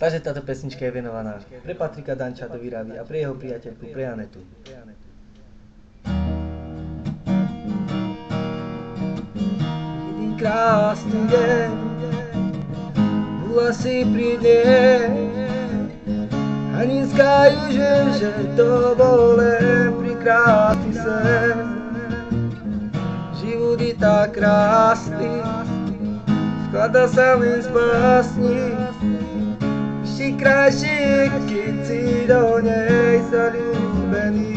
Takže táto pesnička je venovaná pre Patrika Danča do Výravy a pre jeho priateľku, pre Anetu. Jeden krásny deň, bola si pri nej, ani skajú, že to bol len prekrásny sen. Život je tak krásny, skladá sa len z básni. Ešte krajšie, keď si do nej zaľúbený.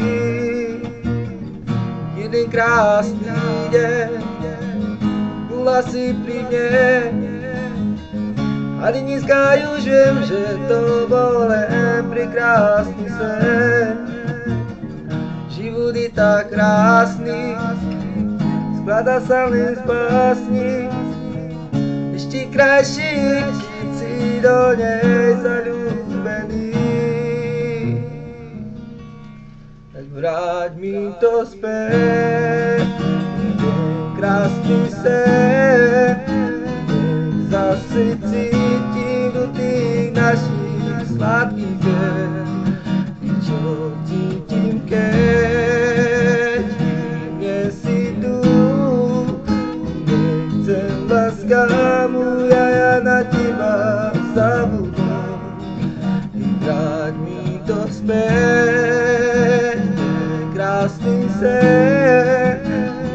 Jeden krásny deň, bola si pri mne, a dneska už viem, že to bol len prekrásny sen. Život je tak krásny, skladá sa len z básni. Ešte krajšie, keď si do nej zaľúbený. Tak vráť mi to späť, ten krásny sen. Zase cítim do tých našich sladkých deň. Čo cítim, keď nie si tu. Nechcem láska moja, ja na teba zabudnem. Vráť mi to späť, ten krásny sen.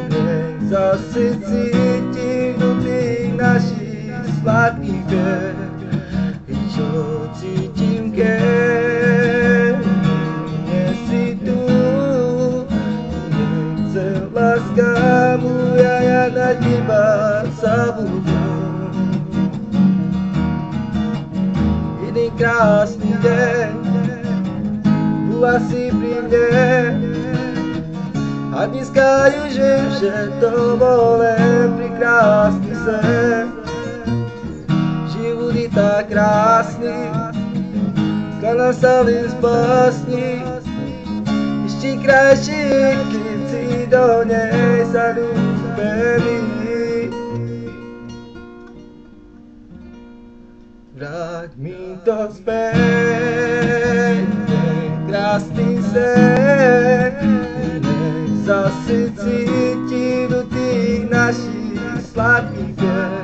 Nech zase cítim do tých našich sladkých deň. Čo cítim, keď nie si tu. Nechcem láska moja, ja na teba zabudnem. Jeden krásny deň, bola si pri mne, a dneska už viem, že to bol len prekrásny sen. Život je tak krásny, skladá sa len z básni. Ešte krajšie, keď si do nej zaľúbený. Vráť mi to späť, ten krásny sen. Nech zase cítim do tých našich sladkých deň.